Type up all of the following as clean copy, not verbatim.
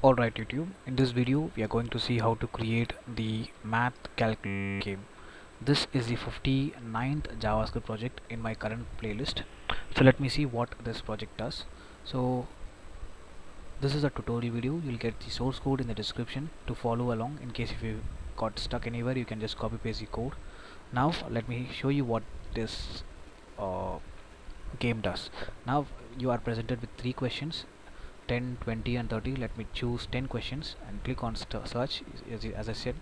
Alright YouTube, in this video we are going to see how to create the math calculation game. This is the 59th JavaScript project in my current playlist. So let me see what this project does. So this is a tutorial video. You'll get the source code in the description to follow along. In case if you got stuck anywhere, you can just copy paste the code. Now let me show you what this game does. Now you are presented with three questions, 10, 20 and 30. Let me choose 10 questions and click on search. As I said,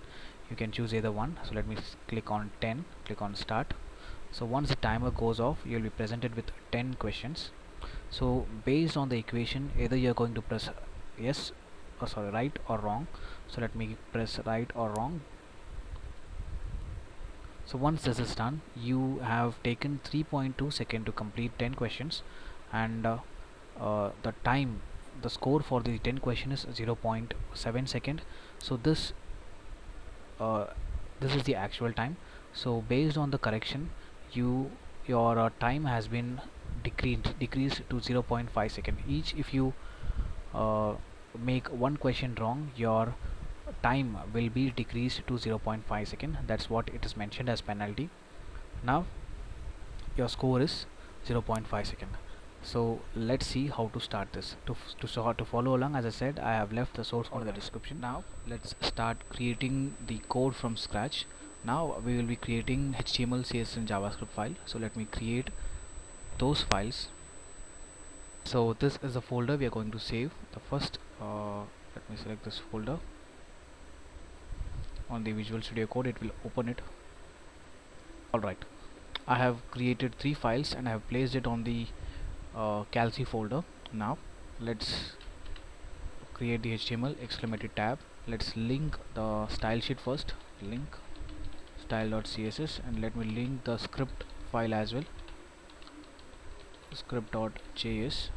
you can choose either one. So let me click on 10, click on start. So once the timer goes off, you'll be presented with 10 questions. So based on the equation, either you're going to press yes or sorry, right or wrong. So let me press right or wrong. So once this is done, you have taken 3.2 seconds to complete 10 questions, and the score for the 10 question is 0.7 second. So this is the actual time. So based on the correction, your time has been decreased to 0.5 second each. If you make one question wrong, your time will be decreased to 0.5 second. That's what it is mentioned as penalty. Now your score is 0.5 second. So let's see how to start this. To follow along, as I said, I have left the source code in the description. Now let's start creating the code from scratch. Now we will be creating HTML, CSS and JavaScript file. So let me create those files. So this is the folder we are going to save. The first let me select this folder. On the Visual Studio Code, it will open it. Alright, I have created three files and I have placed it on the calc folder. Now let's create the HTML exclamatory tab. Let's link the style sheet first. Link style.css, and let me link the script file as well, script.js.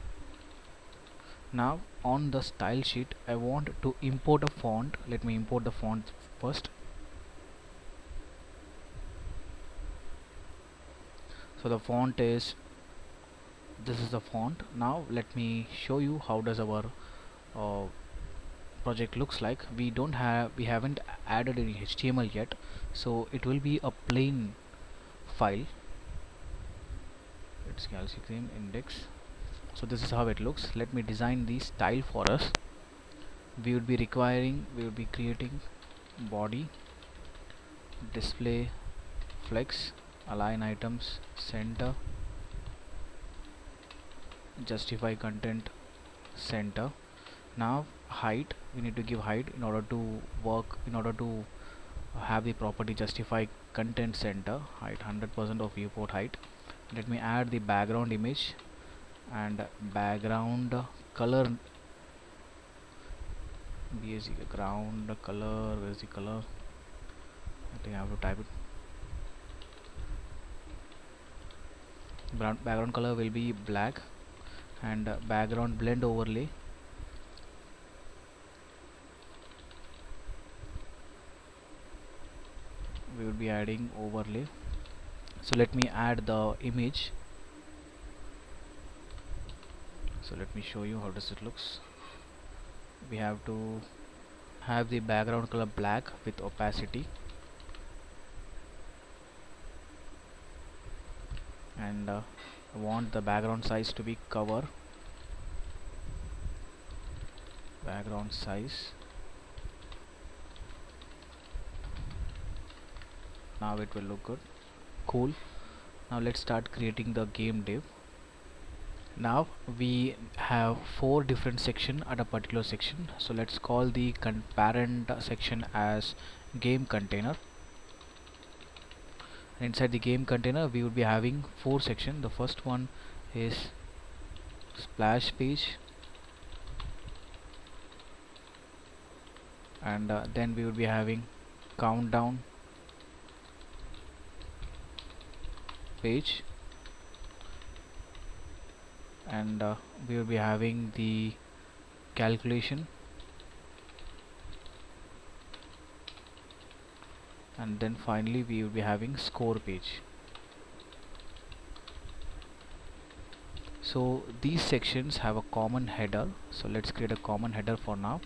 Now on the style sheet, I want to import a font. Let me import the font first. So the font is, this is the font. Now let me show you how does our project looks like. We haven't added any HTML yet, so it will be a plain file. It's calculating index. So this is how it looks. Let me design the style for us. We would be creating body, display, flex, align items, center, justify content, center. Now height, we need to give height in order to have the property justify content center, height 100% of viewport height. Let me add the background image and background color. BSC ground color, where is the color? I think I have to type it. Background color will be black, and background blend overlay we will be adding overlay. So let me add the image. So let me show you how does it looks. We have to have the background color black with opacity, and I want the background size to be cover. Background size. Now it will look good. Cool. Now let's start creating the game div. Now we have 4 different sections at a particular section. So let's call the parent section as game container. And inside the game container, we would be having 4 sections. The first one is splash page, and then we would be having countdown page, and we will be having the calculation, and then finally we will be having score page. So these sections have a common header, so let's create a common header for now.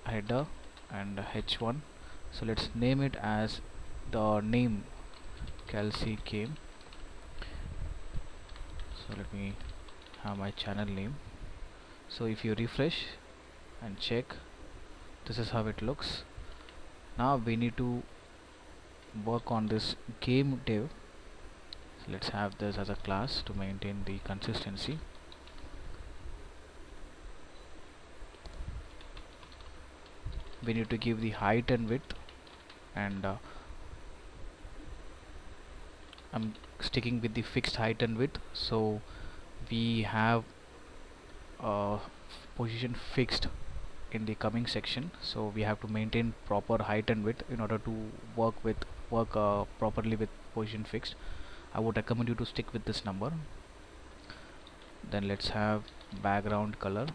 header and h1. So let's name it as the name Kelsey game. So let me have my channel name. So if you refresh and check, this is how it looks. Now we need to work on this game div. So let's have this as a class to maintain the consistency. We need to give the height and width, and I'm sticking with the fixed height and width, so we have position fixed in the coming section. So we have to maintain proper height and width in order to work properly with position fixed. I would recommend you to stick with this number. Then let's have background color.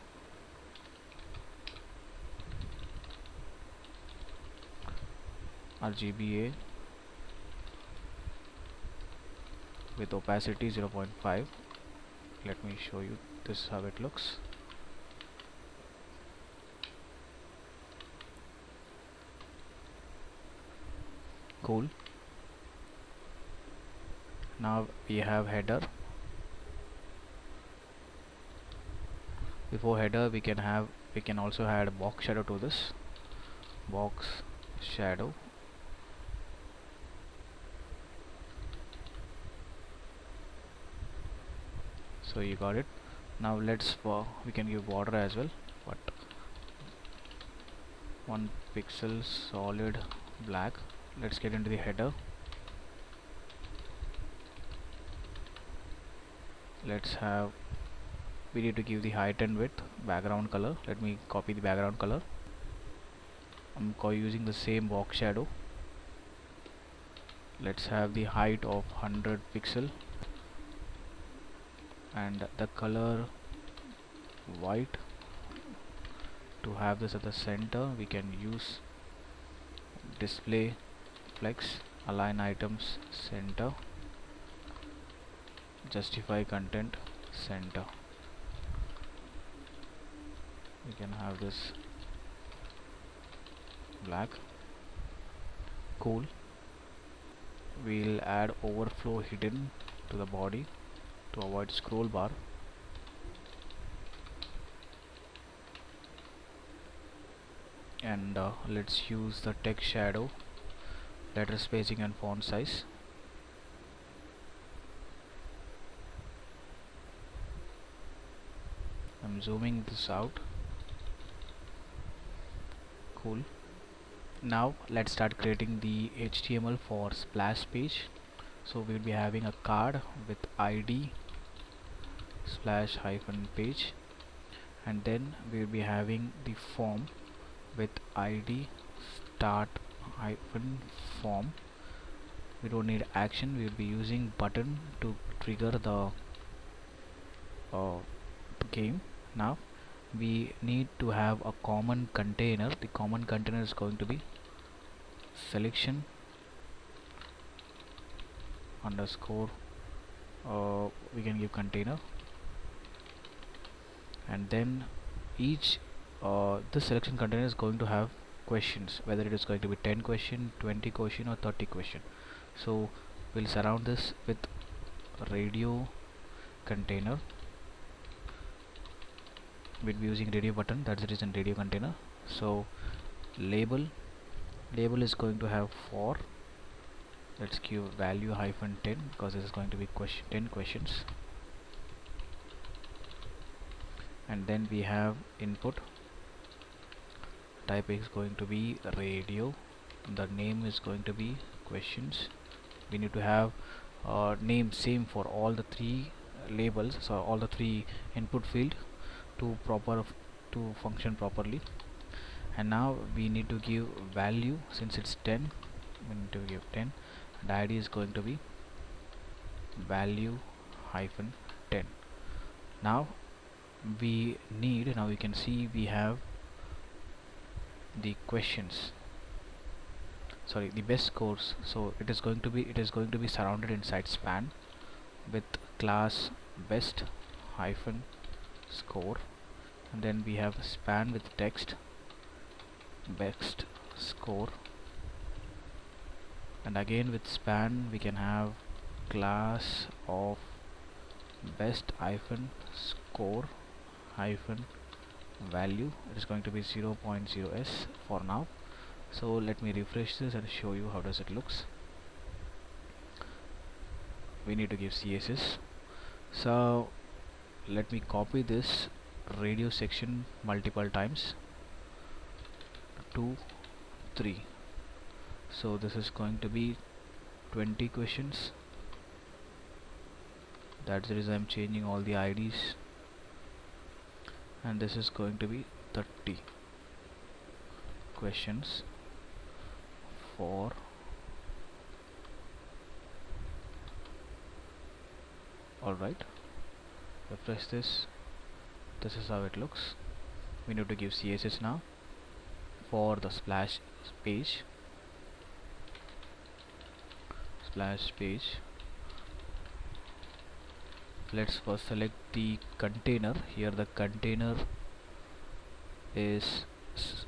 RGBA with opacity 0.5. Let me show you this how it looks. Cool. Now we have header. Before header we can also add a box shadow to this. Box shadow. So you got it. Now we can give border as well, but 1 pixel solid black. Let's get into the header. We need to give the height and width, background color. Let me copy the background color. I'm using the same box shadow. Let's have the height of 100 pixel and the color white. To have this at the center, we can use display flex, align items center, justify content center. We can have this black. Cool. We'll add overflow hidden to the body to avoid scroll bar. And let's use the text shadow, letter spacing and font size. I'm zooming this out. Cool. Now let's start creating the HTML for splash page. So we'll be having a card with ID slash hyphen page, and then we'll be having the form with ID start hyphen form. We don't need action, we'll be using button to trigger the game. Now we need to have a common container. The common container is going to be selection underscore we can give container, and then each this selection container is going to have questions, whether it is going to be 10 question, 20 question or 30 question. So we'll surround this with radio container. We'll be using radio button, that's the reason radio container. So label is going to have for, let's give value hyphen 10 because this is going to be 10 questions. And then we have input type is going to be radio, the name is going to be questions. We need to have name same for all the three labels, so all the three input field to function properly. And now we need to give value, since it's 10 we need to give 10, and ID is going to be value hyphen 10. Now we can see we have the questions, sorry, the best scores. So it is going to be surrounded inside span with class best hyphen score, and then we have span with text best score, and again with span we can have class of best hyphen score hyphen value. It is going to be 0.0s for now. So let me refresh this and show you how does it looks. We need to give CSS. So let me copy this radio section multiple times, 2 3. So this is going to be 20 questions. That's the reason I'm changing all the IDs, and this is going to be 30 questions for alright. Refresh this. This is how it looks. We need to give CSS now for the splash page. Let's first select the container. Here the container is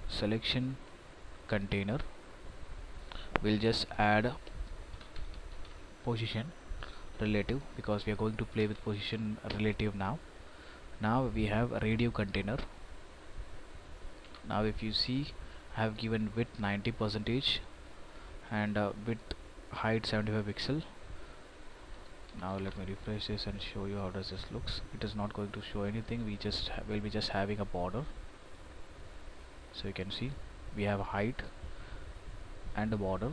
selection container. We'll just add position relative because we are going to play with position relative now. Now we have a radio container. Now if you see, I have given width 90% and width height 75 pixel. Now let me refresh this and show you how does this looks. It is not going to show anything. We just will be just having a border. So you can see we have a height and a border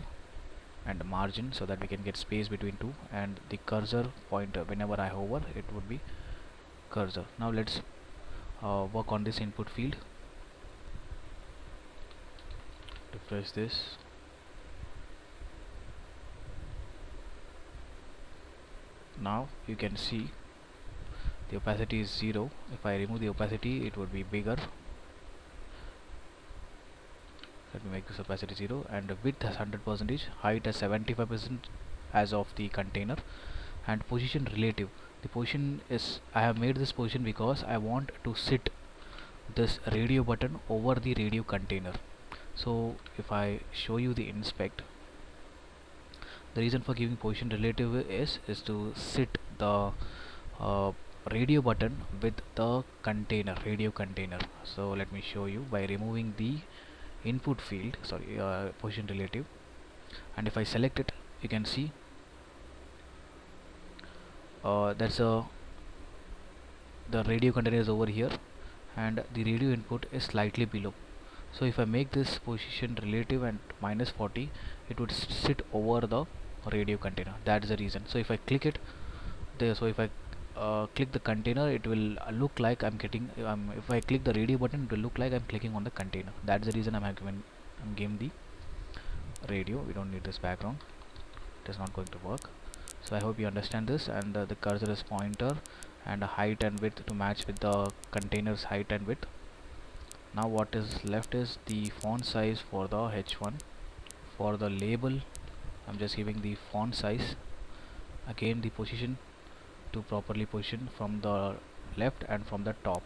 and a margin so that we can get space between two, and the cursor pointer, whenever I hover it would be cursor. Now let's work on this input field. Refresh this. Now you can see the opacity is 0. If I remove the opacity it would be bigger. Let me make this opacity 0, and the width has 100%, height has 75% as of the container, and position relative. The position is, I have made this position because I want to sit this radio button over the radio container. So if I show you the inspect, the reason for giving position relative is to sit the radio button with the container, radio container. So let me show you by removing the input field, sorry, position relative, and if I select it, you can see that's the radio container is over here and the radio input is slightly below. So if I make this position relative and -40, it would sit over the radio container. That is the reason. So if I click it there, so if I click the container, it will look like I'm getting if I click the radio button, it will look like I'm clicking on the container. That's the reason I'm giving the radio. We don't need this background, it is not going to work. So I hope you understand this, and the cursor is pointer and height and width to match with the container's height and width. Now what is left is the font size for the h1. For the label, I'm just giving the font size, again the position to properly position from the left and from the top.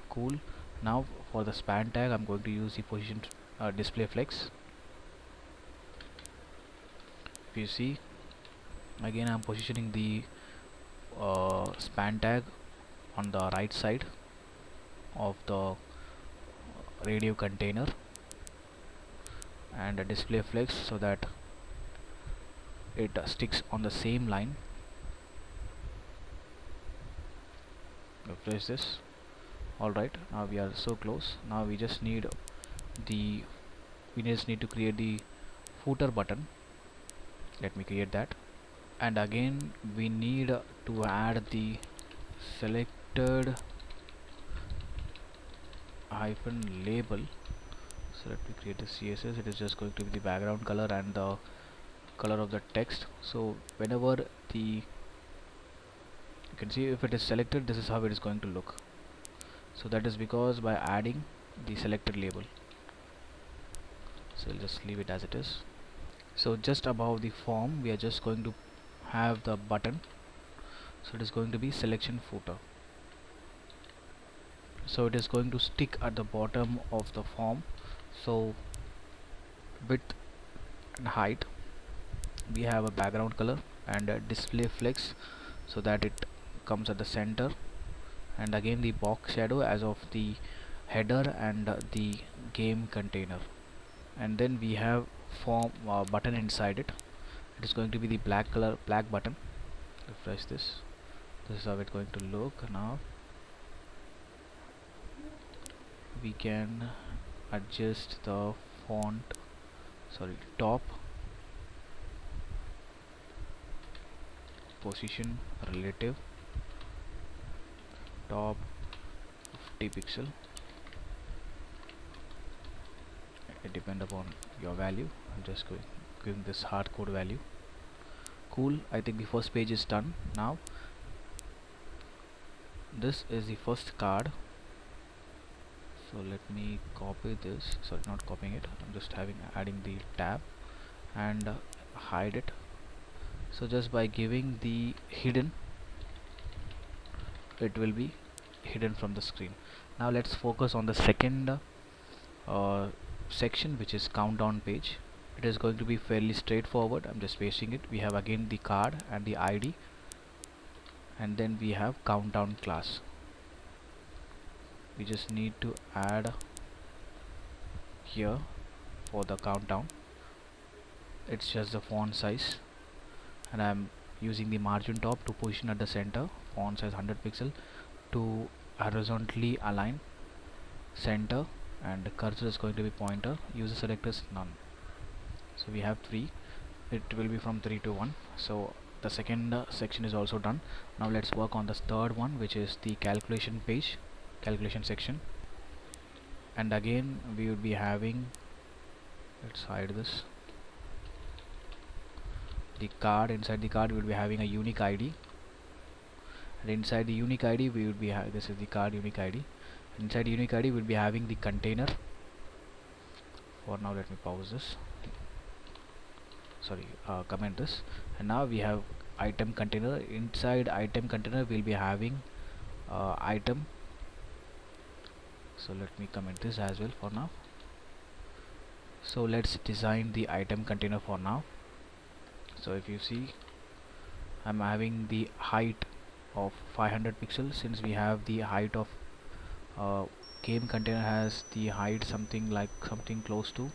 Cool. Now for the span tag, I'm going to use the position display flex. If you see, again I'm positioning the span tag on the right side of the radio container, and a display flex so that it sticks on the same line. Refresh this. Alright, now we are so close. Now we just need to create the footer button. Let me create that, and again we need to add the selected hyphen label. So let me create the CSS. It is just going to be the background color and the color of the text. So whenever you can see, if it is selected, this is how it is going to look. So that is because by adding the selected label. So I'll just leave it as it is. So just above the form, we are just going to have the button. So it is going to be selection footer. so it is going to stick at the bottom of the form. So width and height, we have a background color and a display flex so that it comes at the center, and again the box shadow as of the header and the game container. And then we have form button inside it. It is going to be the black button. Refresh this. This is how it's going to look. Now we can adjust the font, top, position, relative, top 50 pixel. It depends upon your value. I'm just giving this hardcode value. Cool. I think the first page is done. Now this is the first card, so let me copy this. Sorry, not copying it, I'm just adding the tab and hide it. So just by giving the hidden, it will be hidden from the screen. Now let's focus on the second section, which is countdown page. It is going to be fairly straightforward. I'm just pasting it. We have again the card and the ID, and then we have countdown class. We just need to add here for the countdown. It's just the font size, and I'm using the margin top to position at the center. Font size 100 pixel to horizontally align center, and the cursor is going to be pointer. User selectors none. So we have 3. It will be from 3 to 1. So the second section is also done. Now let's work on the third one, which is the calculation page, calculation section. And again we would be having, let's hide this, the card. Inside the card we will be having a unique ID, and inside the unique ID we would be this is the card unique ID. Inside unique ID we will be having the container. For now let me pause this, comment this. And now we have item container. Inside item container we'll be having item. So let me comment this as well for now. So let's design the item container for now. So if you see, I'm having the height of 500 pixels, since we have the height of game container has the height something close to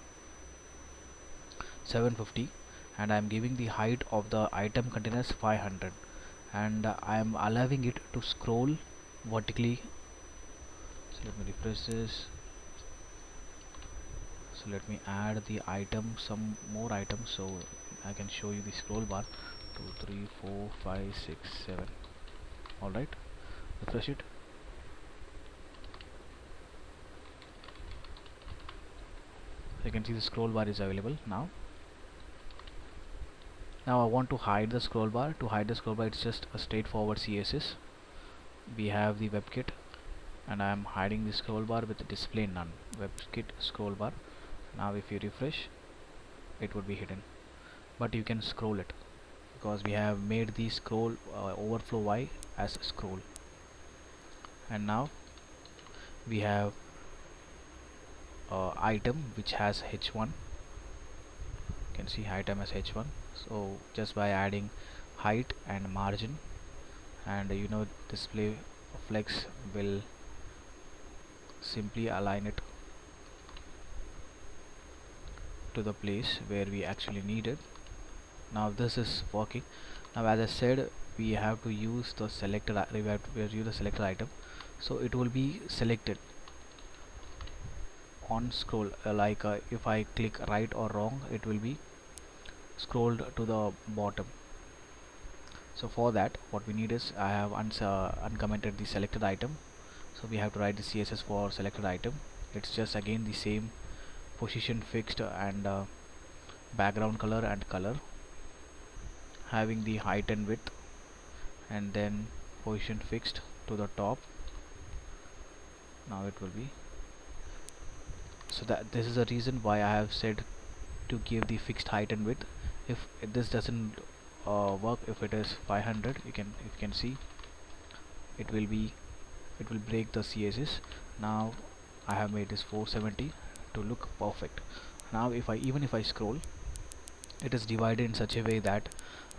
750, and I'm giving the height of the item container as 500, and I'm allowing it to scroll vertically. So let me refresh this. So let me add the item, some more items, so I can show you the scroll bar. 2 3 4 5 6 7. Alright, refresh it. You can see the scroll bar is available now. Now I want to hide the scroll bar. To hide the scroll bar, it's just a straightforward CSS. We have the WebKit, and I am hiding the scroll bar with the display none. WebKit scroll bar. Now if you refresh, it would be hidden, but you can scroll it because we have made the scroll overflow Y as scroll. And now we have item which has h1. You can see item as h1. So just by adding height and margin, and display flex will simply align it to the place where we actually need it. Now this is working. Now as I said, we have to use the selected use the selected item, so it will be selected on scroll, if I click right or wrong, it will be scrolled to the bottom. So for that, what we need is, I have uncommented the selected item, so we have to write the CSS for selected item. It's just again the same position fixed and background color and color, having the height and width, and then position fixed to the top. Now it will be, so that this is the reason why I have said to give the fixed height and width. If this doesn't work, if it is 500, you can see it will be it will break the CSS. Now I have made this 470 to look perfect. Now even if I scroll, it is divided in such a way that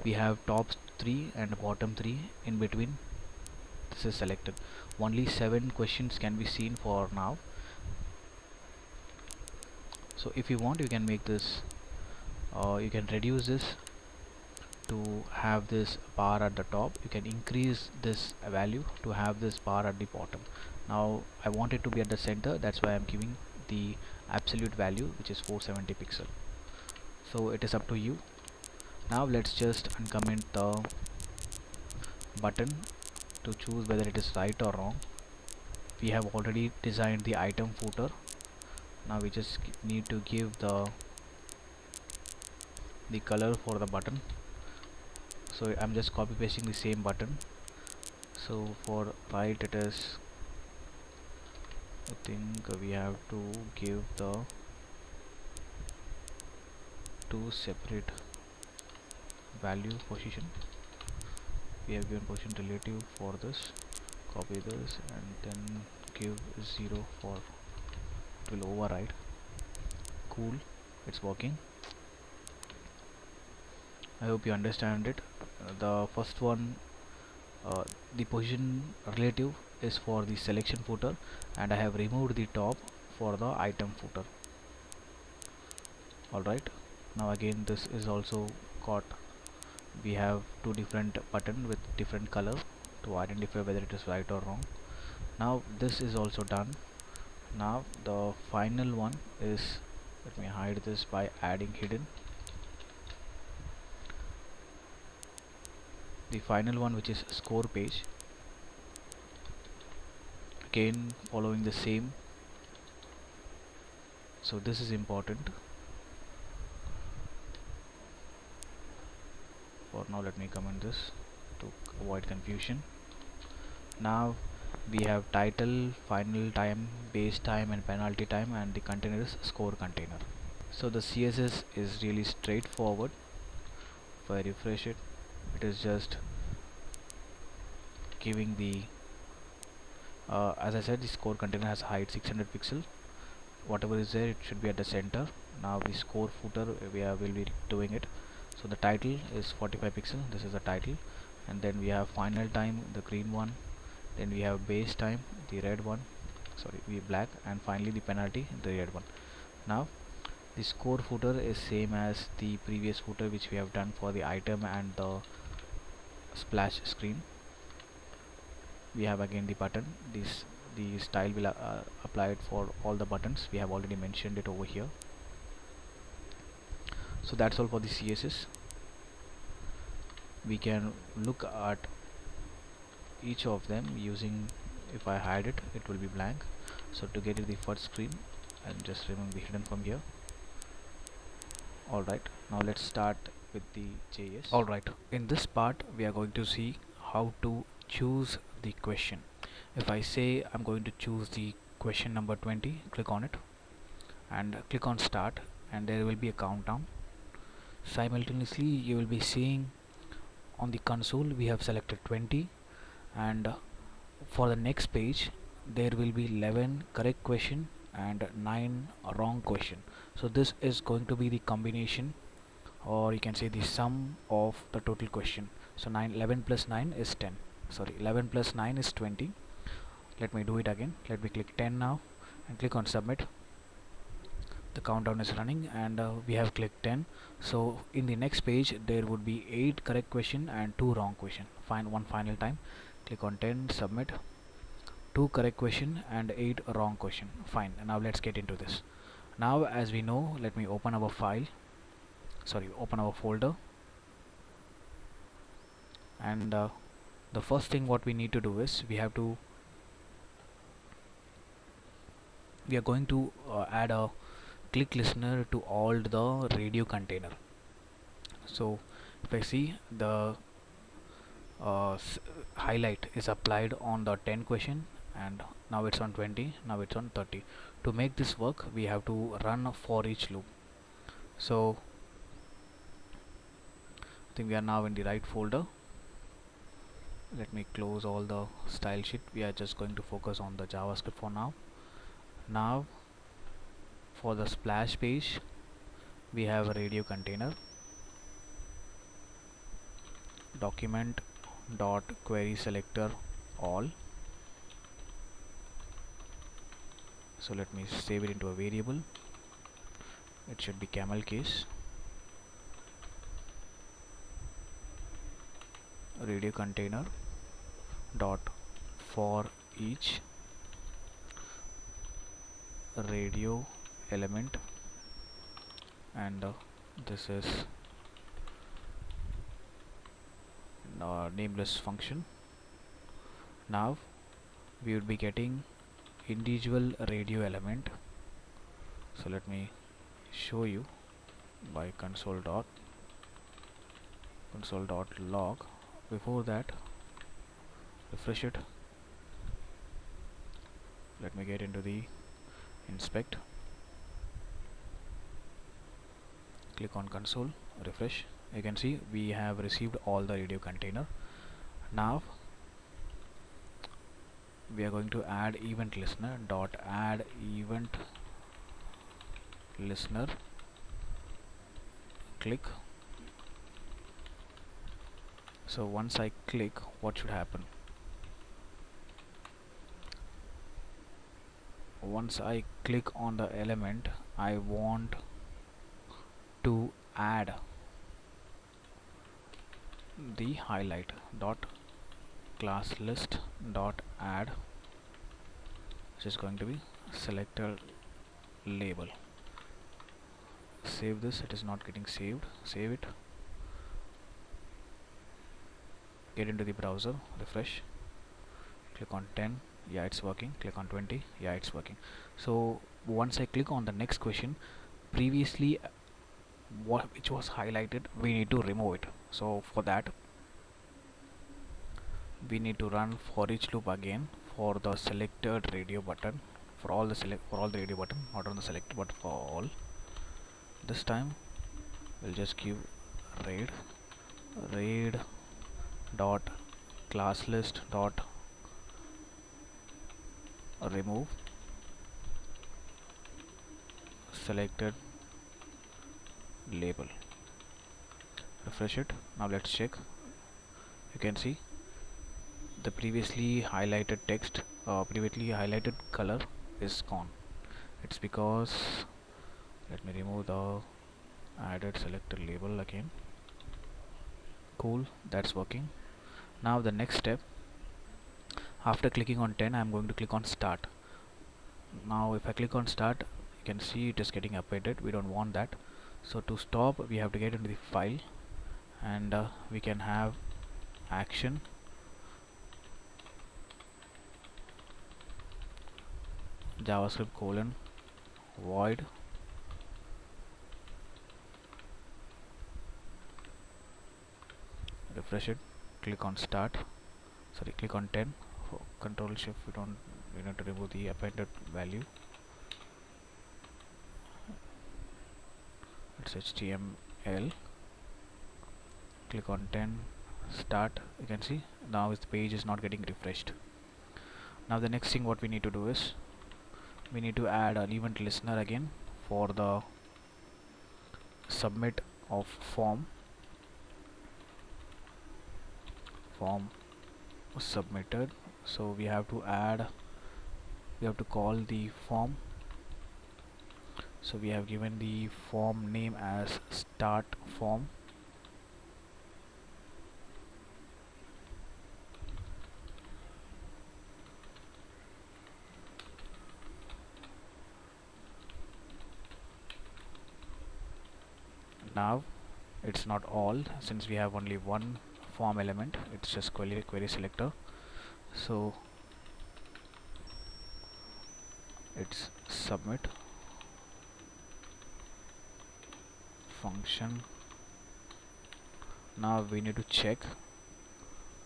we have top 3 and bottom 3 in between. This is selected. Only 7 questions can be seen for now. So if you want, you can make this, you can reduce this to have this bar at the top. You can increase this value to have this bar at the bottom. Now I want it to be at the center, that's why I'm giving the absolute value, which is 470 pixel. So it is up to you. Now let's just uncomment the button to choose whether it is right or wrong. We have already designed the item footer. Now we just need to give the color for the button. So I'm just copy pasting the same button. So for right, it is, I think we have to give the 2 separate value position. We have given position relative for this. Copy this and then give 0 for, it will override. Cool, it's working. I hope you understand it. The first one, the position relative is for the selection footer, and I have removed the top for the item footer. Alright, now again this is also got, we have 2 different button with different color to identify whether it is right or wrong. Now this is also done. Now the final one is, let me hide this by adding hidden. The final one, which is score page, again following the same. So this is important. For now, let me comment this to avoid confusion. Now we have title, final time, base time and penalty time, and the container is score container. So the CSS is really straightforward. If I refresh it, it is just giving the, as I said, the score container has height 600 pixel. Whatever is there, it should be at the center. Now the score footer, will be doing it. So the title is 45 pixel, this is the title, and then we have final time, the green one, then we have base time, the red one, black, and finally the penalty, the red one. Now the score footer is same as the previous footer which we have done for the item and the splash screen. We have again the button, the style will apply it for all the buttons. We have already mentioned it over here. So that's all for the CSS. We can look at each of them using, if I hide it, it will be blank. So to get to the first screen, I'll just remove the hidden from here. Alright, now let's start with the JS. Alright, in this part we are going to see how to choose the question. If I say I'm going to choose the question number 20, click on it and click on start, and there will be a countdown. Simultaneously you will be seeing on the console we have selected 20, and for the next page there will be 11 correct question and 9 wrong question. So this is going to be the combination, or you can say the sum of the total question. So 11 plus 9 is 10, 11 plus 9 is 20. Let me do it again. Let me click 10 now and click on submit. The countdown is running and we have clicked 10. So in the next page there would be 8 correct question and 2 wrong question. Find one final time, click on 10, submit. 2 correct question and 8 wrong question. Fine, and now let's get into this. Now as we know, let me open our file, open our folder, and the first thing what we need to do is we are going to add a click listener to all the radio container. So if I see the highlight is applied on the 10 question, and now it's on 20, now it's on 30. To make this work we have to run a for each loop. So I think we are now in the right folder. Let me close all the style sheet. We are just going to focus on the JavaScript for now. Now for the splash page, we have a radio container, document dot query selector all. So let me save it into a variable. It should be camel case. Radio container dot for each radio element, and this is nameless function. Now we would be getting individual radio element. So let me show you by console.log. Before that, refresh it. Let me get into the inspect, click on console, refresh. You can see we have received all the radio container. Now we are going to add event listener dot add event listener. Click. So once I click, what should happen? Once I click on the element I want to add, the highlight dot class list dot add, which is going to be selector label. Save this. It is not getting saved. Save it. Get into the browser, refresh, click on 10, yeah, it's working. Click on 20, yeah, it's working. So once I click on the next question, previously which was highlighted, we need to remove it. So for that we need to run for each loop again for the selected radio button, for all the radio button, not on the select but for all. This time we'll just give raid dot class list dot remove selected label. Refresh it. Now let's check. You can see the previously highlighted text, previously highlighted color is gone. It's because, let me remove the added selected label again. Cool, that's working. Now the next step, after clicking on 10, I'm going to click on start. Now if I click on start, you can see it is getting updated. We don't want that. So to stop, we have to get into the file, and we can have action JavaScript colon void refresh it, click on start, click on 10, control shift, we need to remove the appended value, it's HTML, click on 10, start. You can see now the page is not getting refreshed. Now the next thing what we need to do is we need to add an event listener again for the submit of form submitted. So we have to call the form. So we have given the form name as start form. Now it's not all, since we have only one form element, it's just query selector. So it's submit function. Now we need to check,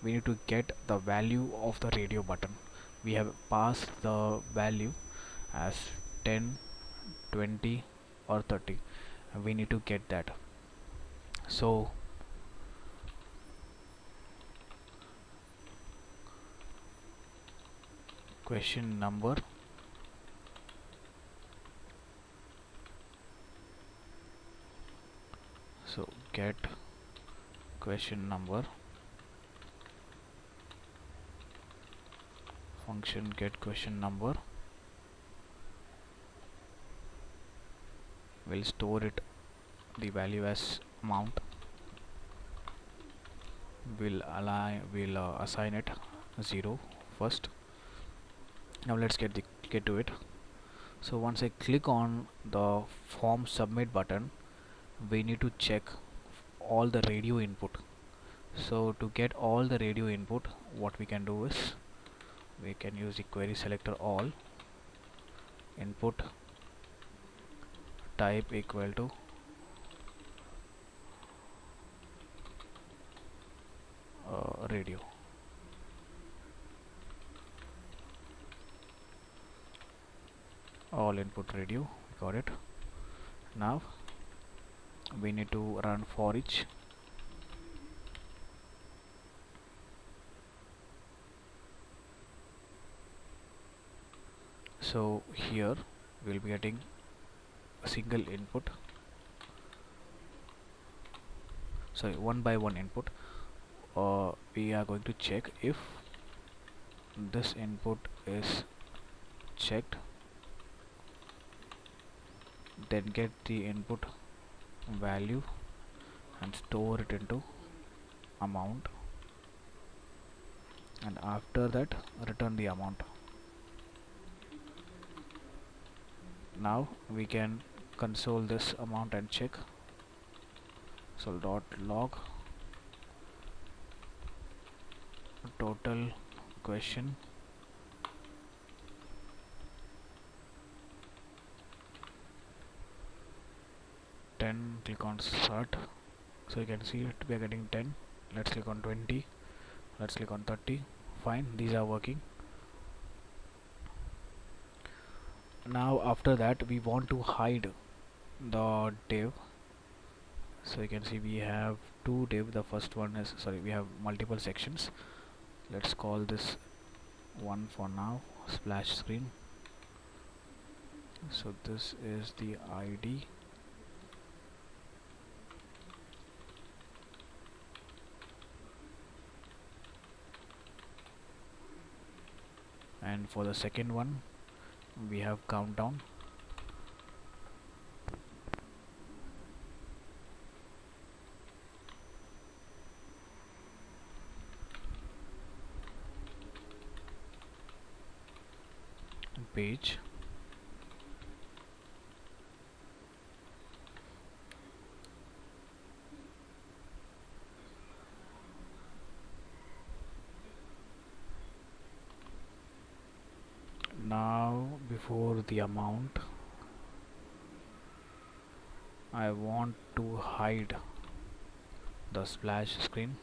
we need to get the value of the radio button. We have passed the value as 10, 20 or 30. We need to get that. So question number, so get question number, function get question number will store it the value as amount, will assign it 0 first. Now let's get to it. So once I click on the form submit button, we need to check all the radio input. So to get all the radio input, what we can do is we can use the query selector all input type equal to radio. All input radio, got it. Now we need to run for each. So here we'll be getting a single input, sorry, one by one input. We are going to check if this input is checked, then get the input value and store it into amount, and after that return the amount. Now we can console this amount and check. So dot log total question click on start. So you can see it, we are getting 10. Let's click on 20, let's click on 30. Fine, these are working. Now after that we want to hide the div. So you can see we have two div. The first one is, sorry, we have multiple sections. Let's call this one for now splash screen. So this is the ID, and for the second one we have countdown. Page. Now before the amount, I want to hide the splash screen,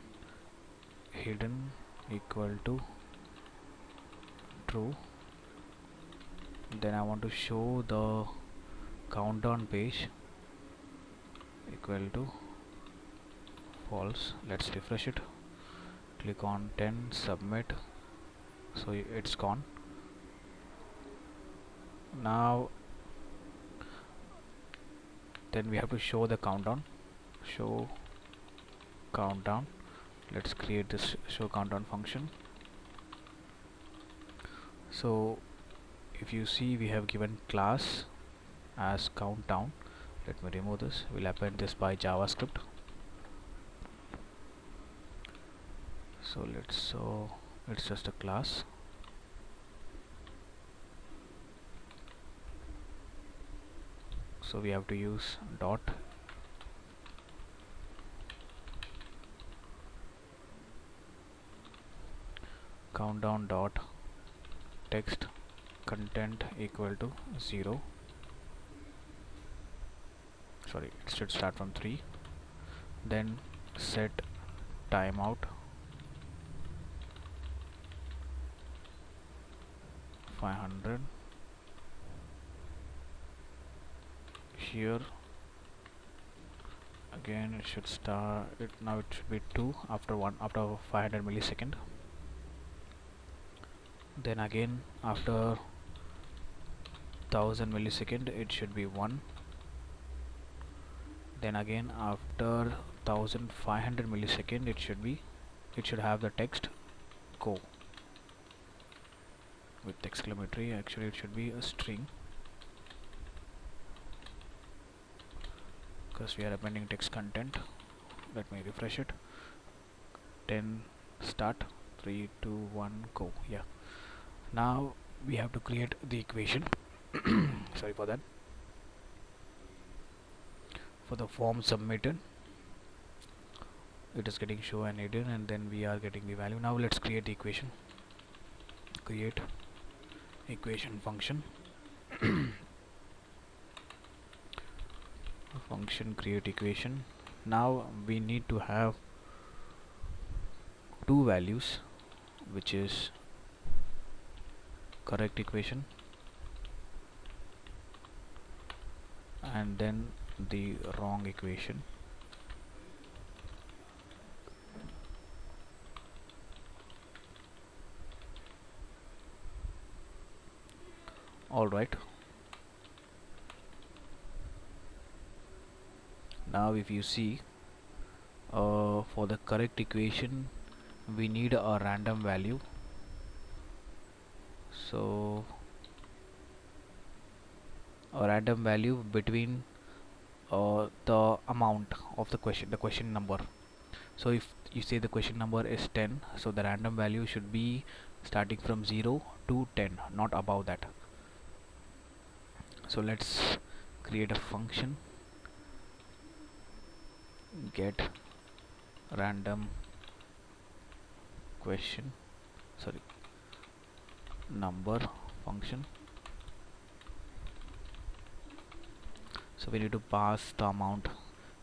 hidden equal to true. Then I want to show the countdown page equal to false. Let's refresh it, click on 10, submit. So it's gone. Now then we have to show the countdown, show countdown. Let's create this show countdown function. So if you see, we have given class as countdown. Let me remove this. We'll append this by JavaScript. So it's just a class. So we have to use dot countdown dot text content equal to 0. Sorry, it should start from 3. Then set timeout $500. Here again it should start it, now it should be 2 after 500 millisecond. then again after 1000 millisecond it should be 1, then again after 1500 millisecond it should have the text go with exclamatory. Actually it should be a string because we are appending text content. Let me refresh it. 10 start, 3 2 1 go. Yeah, now we have to create the equation. Sorry for that. For the form submitted it is getting show and hidden, and then we are getting the value. Now let's create the equation. Create equation function. Function create equation. Now we need to have two values, which is correct equation and then the wrong equation. Alright, now if you see for the correct equation we need a random value, so a random value between the amount of the question number. So if you say the question number is 10, so the random value should be starting from 0 to 10, not above that. So let's create a function get random question number function. So we need to pass the amount,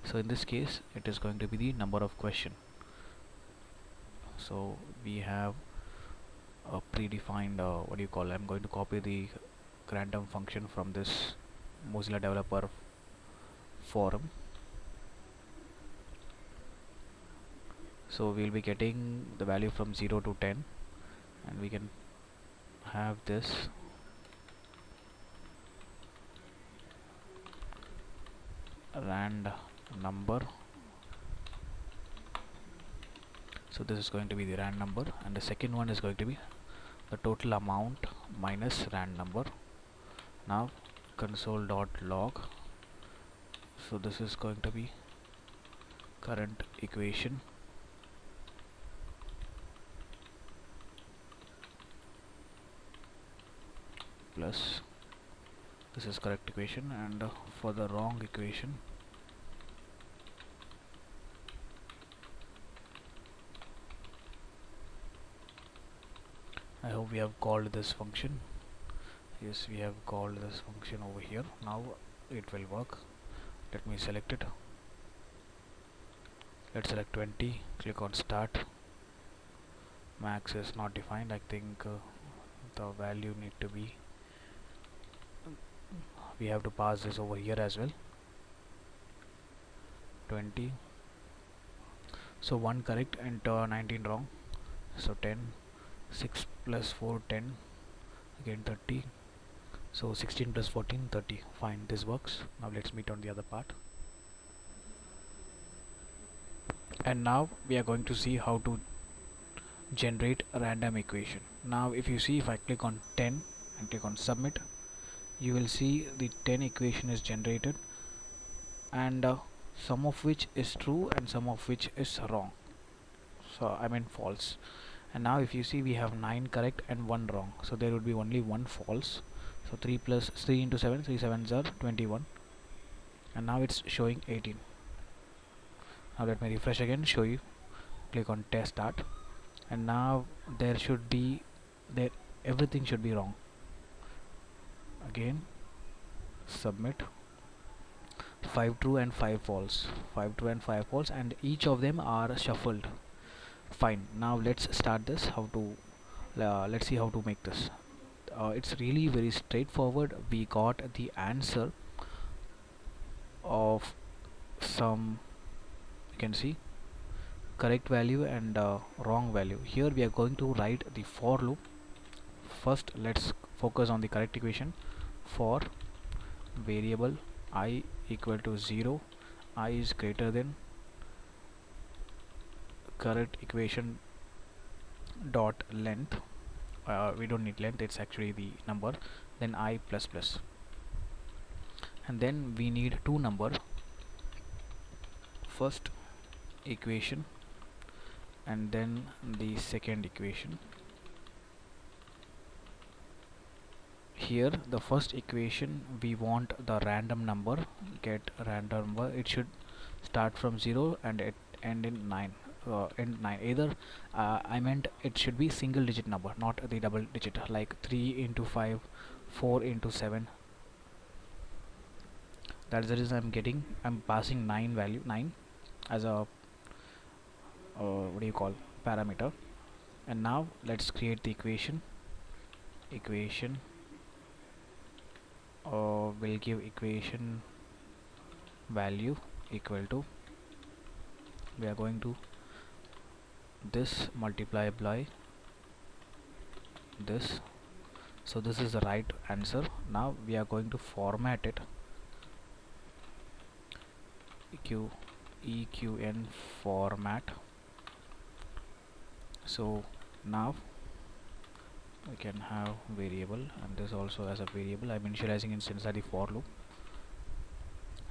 so in this case it is going to be the number of question. So we have a predefined what do you call, I'm going to copy the random function from this Mozilla developer forum. So we'll be getting the value from 0 to 10, and we can have this rand number. So this is going to be the rand number, and the second one is going to be the total amount minus rand number. Now console.log, so this is going to be current equation plus this is correct equation, and for the wrong equation I hope we have called this function. Yes, we have called this function over here. Now it will work. Let me select it. Let's select 20, click on start. Max is not defined. I think the value need to be, we have to pass this over here as well. 20, so 1 correct and 19 wrong. So 10, 6 plus 4 10, again 30, so 16 plus 14 30. Fine, this works. Now let's meet on the other part, and now we are going to see how to generate a random equation. Now if you see, if I click on 10 and click on submit, you will see the 10 equation is generated, and some of which is true and some of which is wrong, so I mean false. And now if you see, we have 9 correct and 1 wrong, so there would be only 1 false. So 3 plus 3 into 7, 3 sevens are 21, and now it's showing 18. Now let me refresh again, show you. Click on test start, and now there should be, there everything should be wrong. Again submit, 5 true and 5 false, 5 true and 5 false, and each of them are shuffled. Fine, now let's start this. How to let's see how to make this. It's really very straightforward. We got the answer of some, you can see, correct value and wrong value. Here we are going to write the for loop first let's focus on the correct equation. For variable I equal to 0, I is greater than correct equation dot length. We don't need length, it's actually the number, then I plus plus, and then we need two number, first equation and then the second equation. Here the first equation we want the random number, get random number, it should start from 0 and it end in 9, end 9 either. I meant it should be single digit number, not the double digit, like 3 into 5, 4 into 7. That's the reason I'm passing 9 value, 9 as a what do you call, parameter. And now let's create the equation. Will give equation value equal to, we are going to this multiply by this, so this is the right answer. Now we are going to format it eqn format. So now we can have variable, and this also as a variable. I'm initializing it inside the for loop.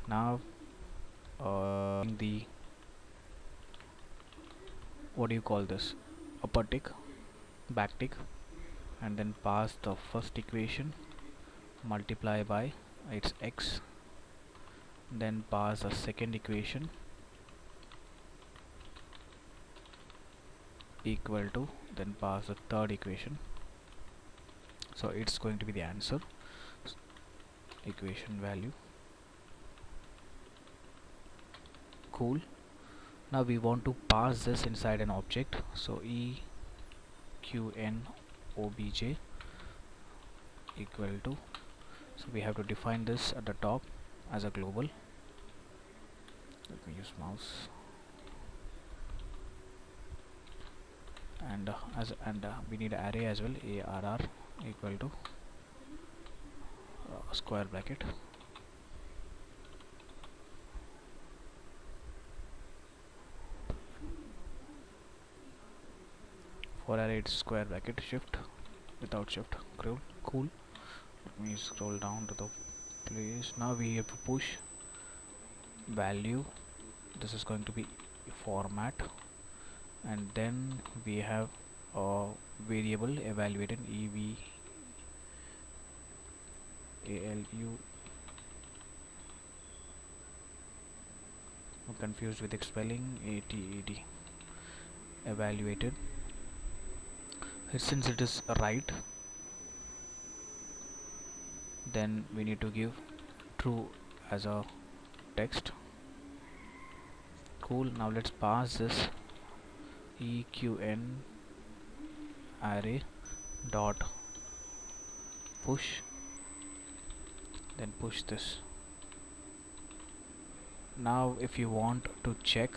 Now the, what do you call this, upper tick, back tick, and then pass the first equation multiply by its x, then pass the second equation equal to, then pass the third equation, so it's going to be the answer, equation value. Cool. Now we want to pass this inside an object, so eqn obj equal to, so we have to define this at the top as a global. Let me use mouse, and we need array as well, arr equal to square bracket, for array it's square bracket, shift without shift. Cool. Let me scroll down to the place. Now we have to push value, this is going to be format, and then we have a variable evaluated I'm confused with its spelling, ATED, evaluated. Since it is right, then we need to give true as a text. Cool. Now let's pass this eqn array dot push, then push this. Now if you want to check,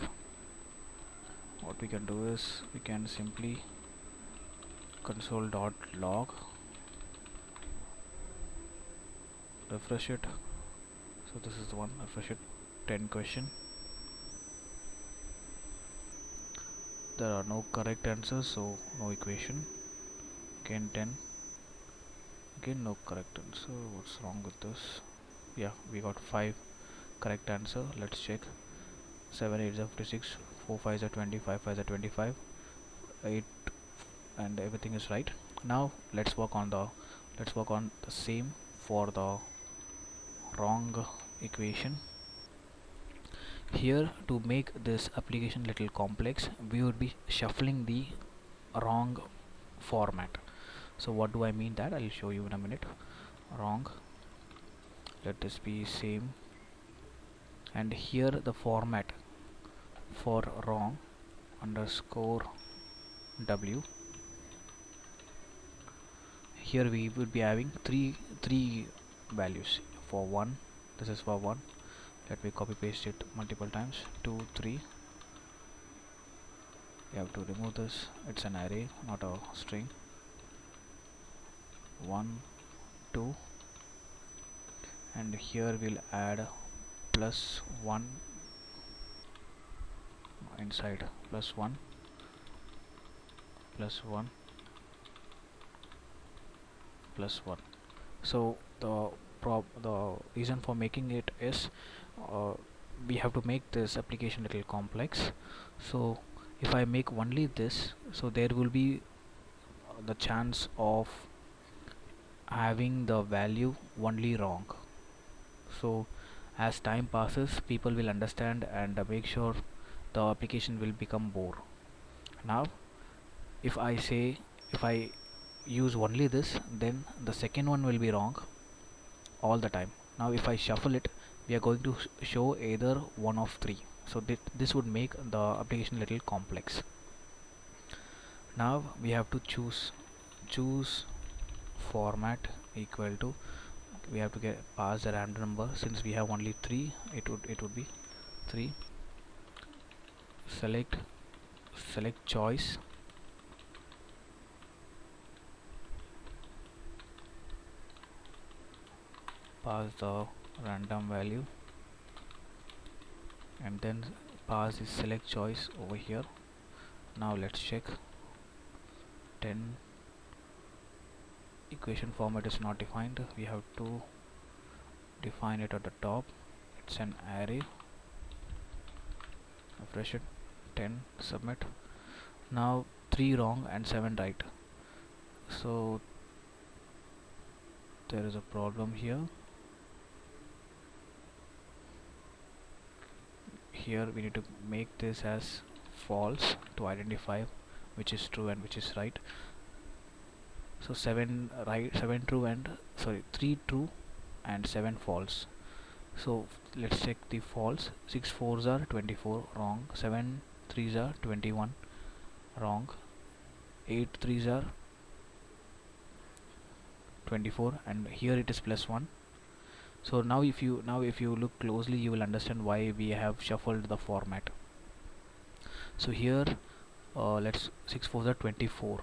what we can do is we can simply console.log, refresh it, so this is the one, refresh it, 10 question, there are no correct answers, so no equation. Again 10, again no correct answer. What's wrong with this? Yeah, we got 5 correct answer. Let's check. 7 8 are 56, 4 5 are 20, 5 5 are 25, 8, and everything is right. Now let's work on the same for the wrong equation. Here, to make this application little complex, we would be shuffling the wrong format. So what do I mean that? I'll show you in a minute. Wrong, let this be same, and here the format for wrong underscore w, here we would be having three values. For 1, this is for 1, let me copy paste it multiple times. 2 3, you have to remove this, it's an array not a string. 1 2, and here we'll add plus 1 inside, plus 1 plus 1 plus 1. So the reason for making it is uh, we have to make this application little complex. So if I make only this, so there will be the chance of having the value only wrong. So as time passes, people will understand and make sure the application will become bore. Now if I say, if I use only this, then the second one will be wrong all the time. Now if I shuffle it, we are going to show either one of three. So this would make the application little complex. Now we have to choose format equal to, we have to get pass the random number. Since we have only 3, it would be 3. Select choice, pass the random value, and then pass the select choice over here. Now let's check. 10 equation format is not defined. We have to define it at the top. It's an array. Refresh it. 10, submit. Now 3 wrong and 7 right. So there is a problem here. Here we need to make this as false to identify which is true and which is right. So 7 right, 7 true, and 3 true and 7 false. So let's check the false. 6 4s are 24, wrong. 7 3s are 21, wrong. 8 3s are 24, and here it is plus 1. So now if you look closely, you will understand why we have shuffled the format. So here let's 6 4s are 24.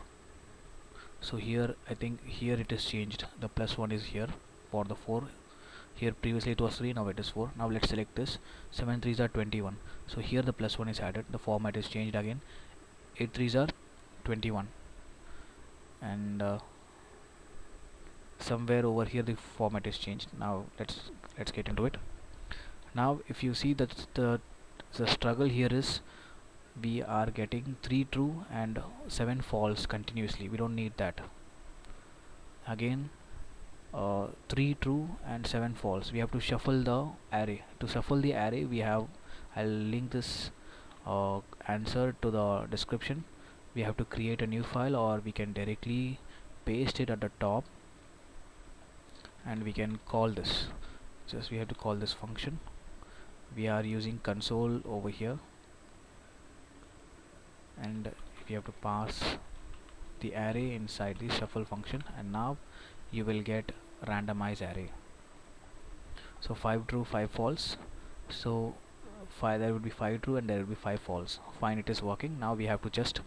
So here I think here it is changed. The plus 1 is here for the 4. Here previously it was 3, now it is 4. Now let's select this. 7 3s are 21. So here the plus 1 is added. The format is changed again. 8 3s are 21, and somewhere over here the format is changed. Now let's get into it. Now if you see that the struggle here is we are getting 3 true and 7 false continuously. We don't need that. Again 3 true and 7 false. We have to shuffle the array. To shuffle the array, I'll link this answer to the description. We have to create a new file, or we can directly paste it at the top, and we can call this. Just we have to call this function. We are using console over here, and we have to pass the array inside the shuffle function, and now you will get randomize array. So 5 true, 5 false. So there would be 5 true and there will be 5 false. Fine, it is working. Now we have to just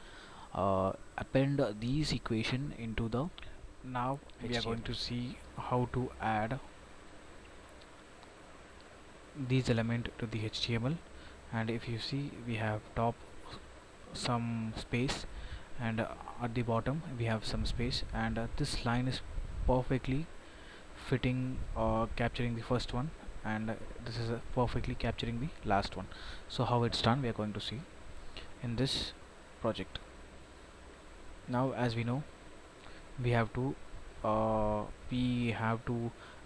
append these equation into the now HTML. We are going to see how to add these element to the HTML. And if you see, we have top some space, and at the bottom we have some space, and this line is perfectly fitting, capturing the first one, and this is perfectly capturing the last one. So how it's done, we are going to see in this project. Now as we know, we have to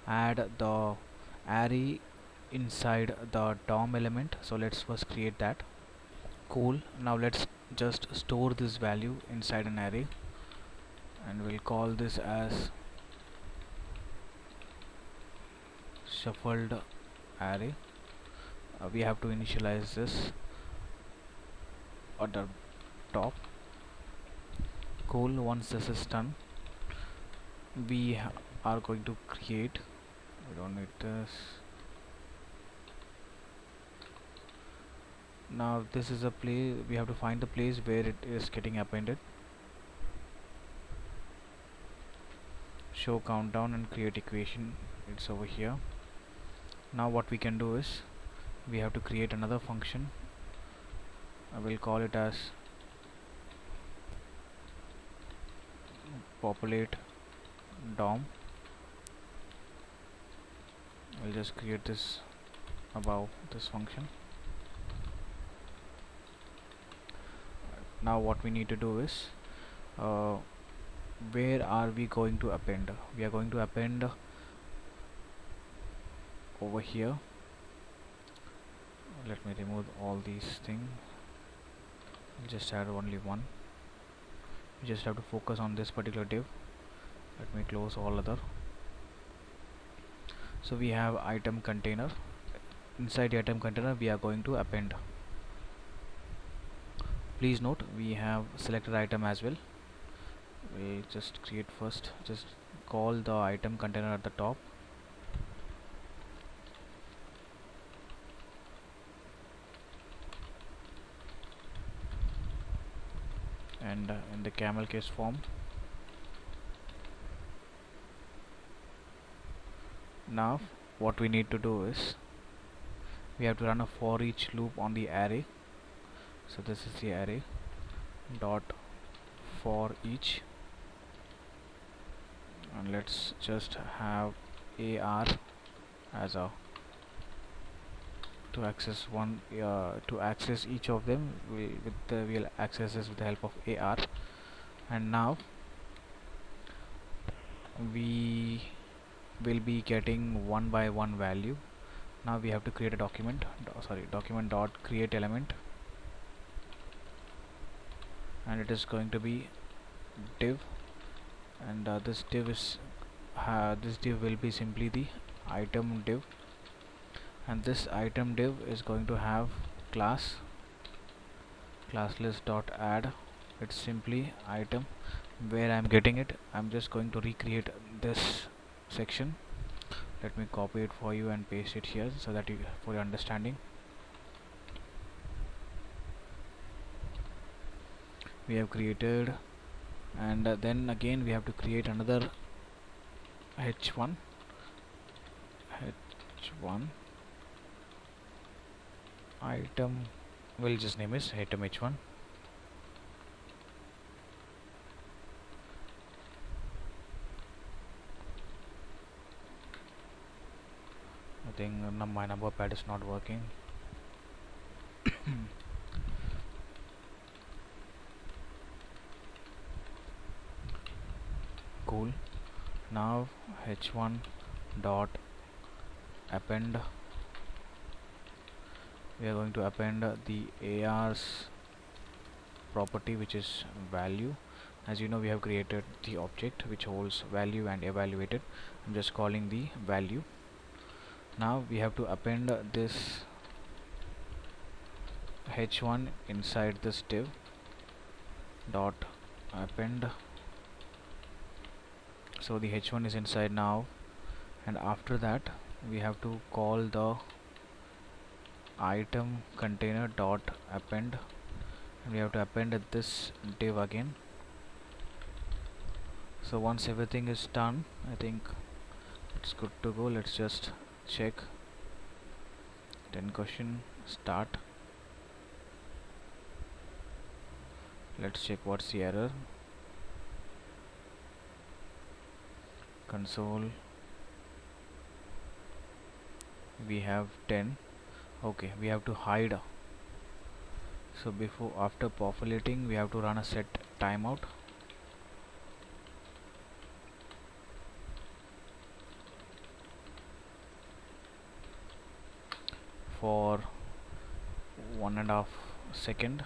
add the array inside the DOM element. So let's first create that. Cool. Now let's just store this value inside an array, and we'll call this as shuffled array. We have to initialize this at the top. Cool. Once this is done, we are going to create, we don't need this. Now this is a place, we have to find the place where it is getting appended. show countdown and create equation, it's over here. Now what we can do is we have to create another function. I will call it as populate DOM. I'll just create this above this function. Now what we need to do is where are we going to append? We are going to append over here. Let me remove all these things. Just add only one. You just have to focus on this particular div. Let me close all other. So we have item container. Inside the item container we are going to append. Please note we have selected item as well. We just create first, just call the item container at the top. And in the camel case form. Now what we need to do is we have to run a for each loop on the array. So this is the array dot for each, and let's just have AR as a to access one to access each of them. We'll access this with the help of AR. And now we will be getting one by one value. Now we have to create a document dot create element, and it is going to be div, and this div will be simply the item div, and this item div is going to have class list dot add. It's simply item. Where I'm getting it, I'm just going to recreate this section. Let me copy it for you and paste it here so that for your understanding. We have created, and then again we have to create another h1 item. We'll just name it item h1. I think my number pad is not working. Cool. Now h1 dot append. We are going to append the AR's property, which is value. As you know, we have created the object which holds value and evaluated. I'm just calling the value. Now we have to append this h1 inside this div dot append. So the h1 is inside now, and after that we have to call the item container dot append, and we have to append this div again. So once everything is done, I think it's good to go. Let's just check. 10 question start. Let's check what's the error. Console, we have 10. Okay, we have to hide. So after populating, we have to run a set timeout. For 1.5 seconds.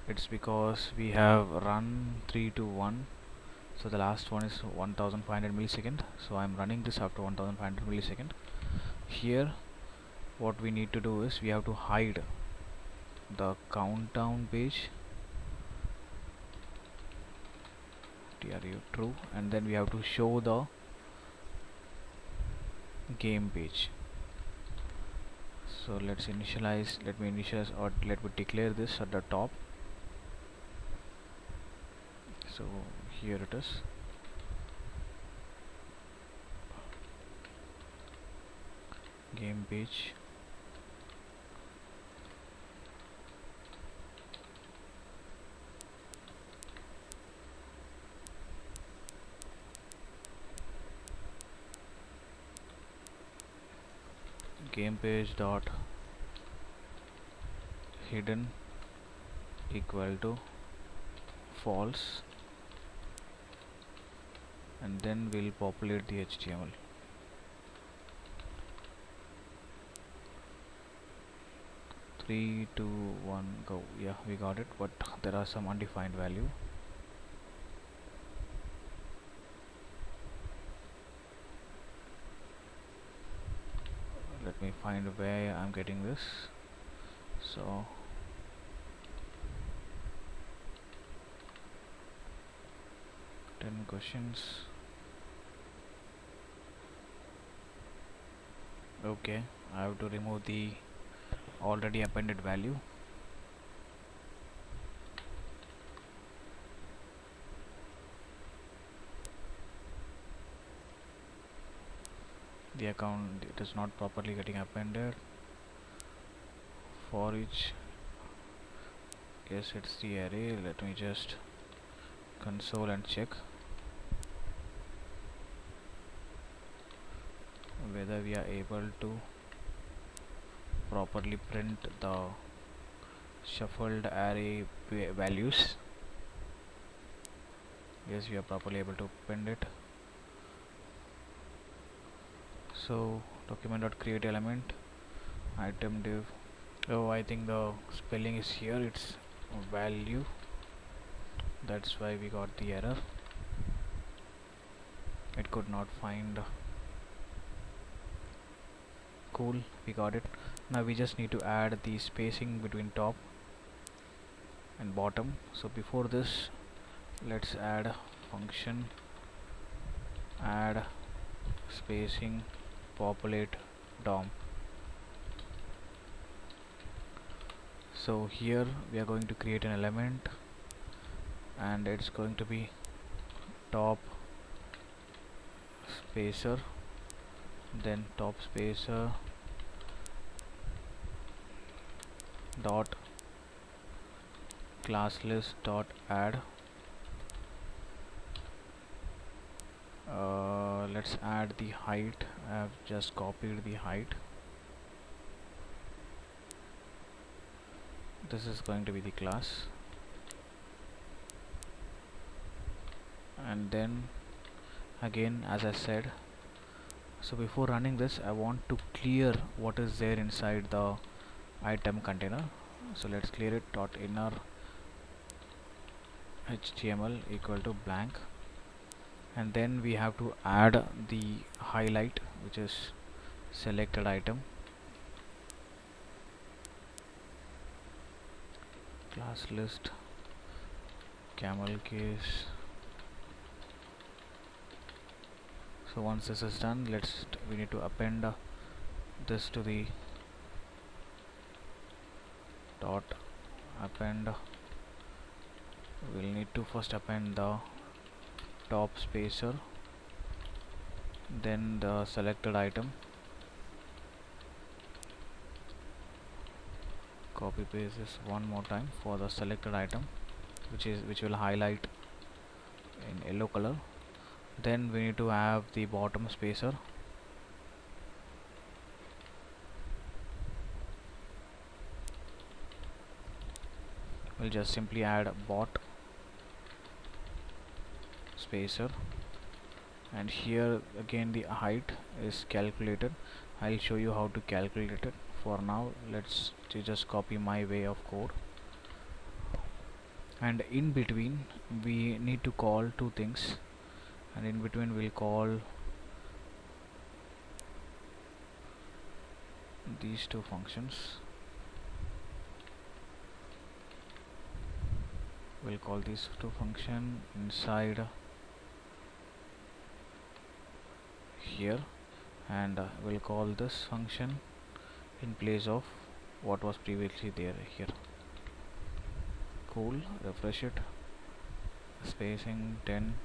It's because we have run 3 to 1. So the last one is 1500 millisecond. So I'm running this after 1500 millisecond. Here what we need to do is we have to hide the countdown page, TRU true, and then we have to show the game page. So let me initialize, or let me declare this at the top. So here it is. game page. Game page dot hidden equal to false, and then we'll populate the HTML. Three, two, one, go. Yeah, we got it, but there are some undefined value. Let me find where I'm getting this. So ten questions. Okay, I have to remove the already appended value. The account, it is not properly getting appended. For each, yes, it's the array. Let me just console and check whether we are able to properly print the shuffled array values. Yes, we are properly able to print it. So document.create element item div. Oh, I think the spelling is here, it's value, that's why we got the error. It could not find. Cool, we got it. Now we just need to add the spacing between top and bottom. So before this, let's add function add spacing populate DOM. So here we are going to create an element, and it's going to be top spacer, then top spacer dot class list dot add. Let's add the height. I have just copied the height. This is going to be the class, and then again, as I said, so before running this, I want to clear what is there inside the item container. So let's clear it. Dot inner HTML equal to blank, and then we have to add the highlight, which is selected item, class list camel case. So once this is done, we need to append this to the dot append. We'll need to first append the top spacer, then the selected item. Copy paste this one more time for the selected item, which will highlight in yellow color. Then we need to have the bottom spacer. We'll just simply add bot spacer, and here again the height is calculated. I'll show you how to calculate it. For now, let's just copy my way of code, and in between we need to call two things, and in between we'll call these two functions. We'll call these two functions inside here, and we'll call this function in place of what was previously there here. Cool, refresh it. Spacing 10.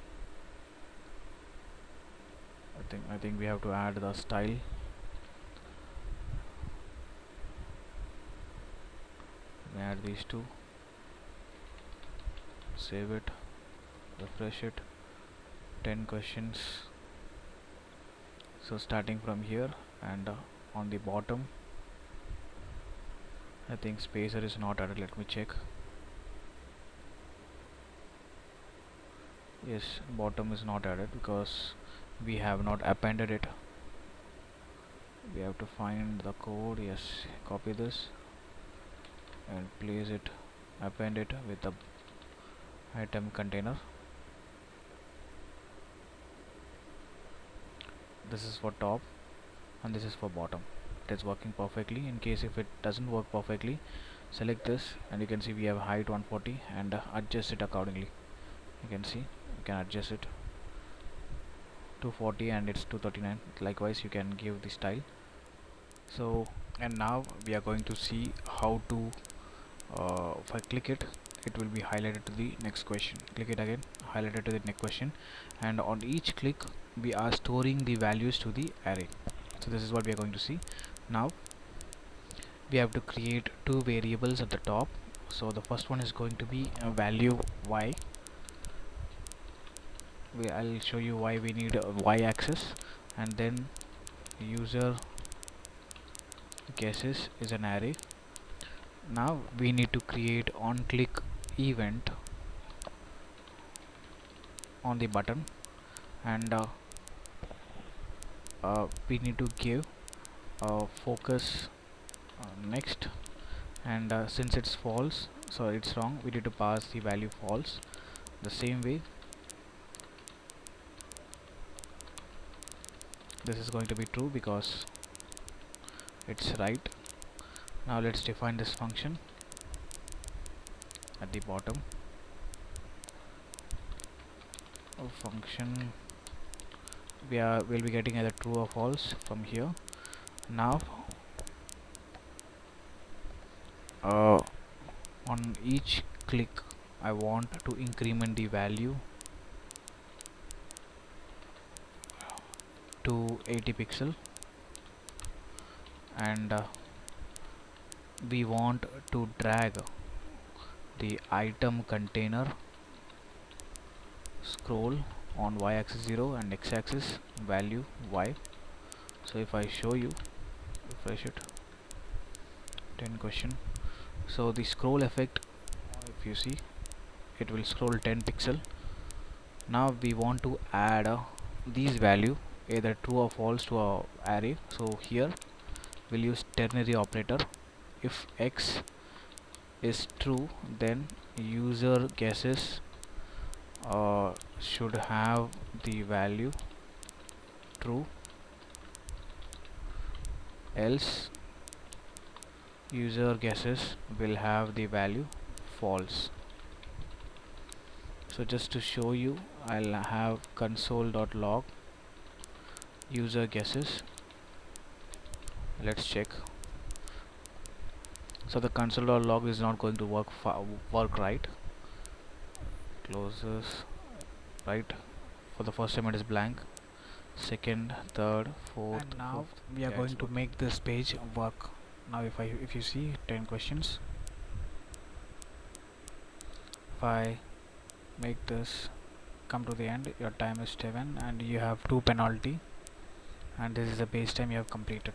I think we have to add the style. add these two, save it, refresh it. 10 questions. So starting from here, and on the bottom I think spacer is not added. Let me check. Yes, bottom is not added because we have not appended it. We have to find the code. Yes, copy this and place it, append it with the item container. This is for top and this is for bottom. It is working perfectly. In case if it doesn't work perfectly, select this and you can see we have height 140 and adjust it accordingly. You can see you can adjust it 240 and it's 239. Likewise you can give the style. So, and now we are going to see how to if I click it, it will be highlighted to the next question. Click it again, highlighted to the next question, and on each click we are storing the values to the array. So this is what we are going to see. Now we have to create two variables at the top. So the first one is going to be a value y. I'll show you why we need a y-axis, and then user guesses is an array. Now we need to create on click event on the button, and we need to give focus next, and since it's false, so it's wrong, we need to pass the value false. The same way this is going to be true because it's right. Now let's define this function at the bottom. Function will be getting either true or false from here. Now on each click I want to increment the value to 80 pixel, and we want to drag the item container scroll on y-axis 0 and x-axis value y. So if I show you, refresh it, 10 question. So the scroll effect, if you see, it will scroll 10 pixel. Now we want to add these value either true or false to our array. So here we'll use ternary operator. If x is true, then user guesses should have the value true, else user guesses will have the value false. So just to show you, I'll have console.log user guesses. Let's check. So the console.log is not going to work right. Close this. Right, for the first time it is blank, second, third, fourth, and now we are going to make this page work. Now if you see 10 questions, if I make this come to the end, your time is 7 and you have 2 penalty, and this is the base time you have completed.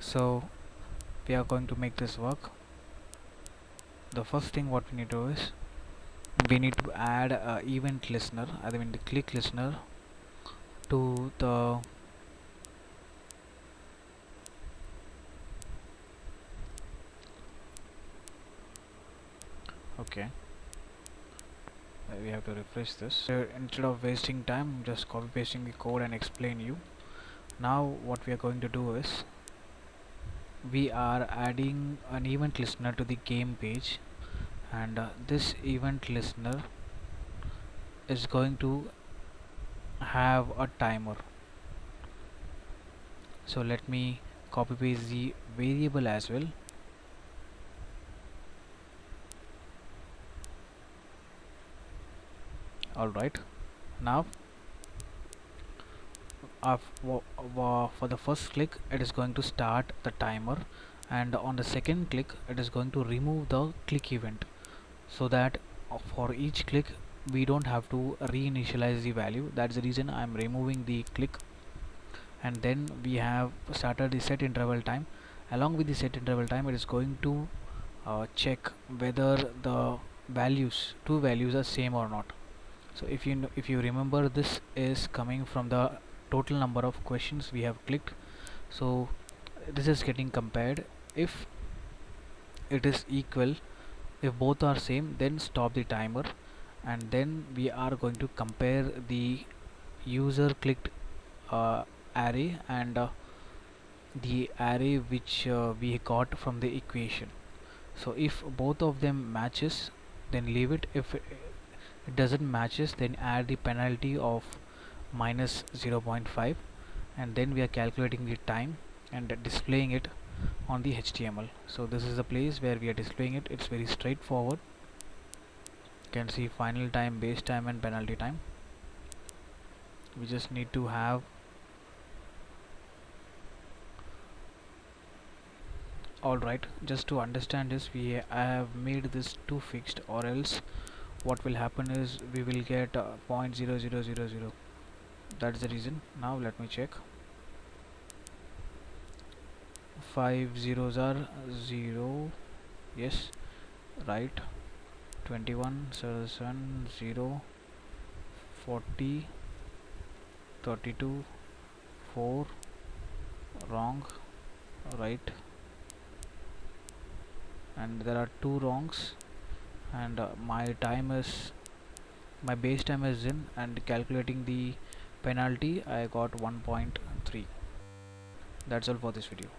So we are going to make this work. The first thing what we need to do is we need to add a event listener, I mean the click listener, to the okay, we have to refresh this. So instead of wasting time, just copy pasting the code and explain you. Now what we are going to do is we are adding an event listener to the game page, and this event listener is going to have a timer. So let me copy paste the variable as well. Alright, now for the first click it is going to start the timer, and on the second click it is going to remove the click event, so that for each click we don't have to reinitialize the value. That's the reason I'm removing the click. And then we have started the set interval time. Along with the set interval time, it is going to check whether the two values are same or not. So if you remember, this is coming from the total number of questions we have clicked. So this is getting compared. If it is equal, if both are same, then stop the timer, and then we are going to compare the user clicked array and the array which we got from the equation. So if both of them matches, then leave it. If it doesn't matches, then add the penalty of minus 0.5, and then we are calculating the time and displaying it on the HTML. So this is the place where we are displaying it. It's very straightforward. You can see final time, base time, and penalty time. We just need to have alright. Just to understand this, I have made this to fixed, or else what will happen is we will get 0.0000. That's the reason. Now let me check. 5 zeros are 0, yes, right. 21 7 0 40 32 4 wrong, right, and there are two wrongs, and my base time is in, and calculating the penalty I got 1.3. That's all for this video.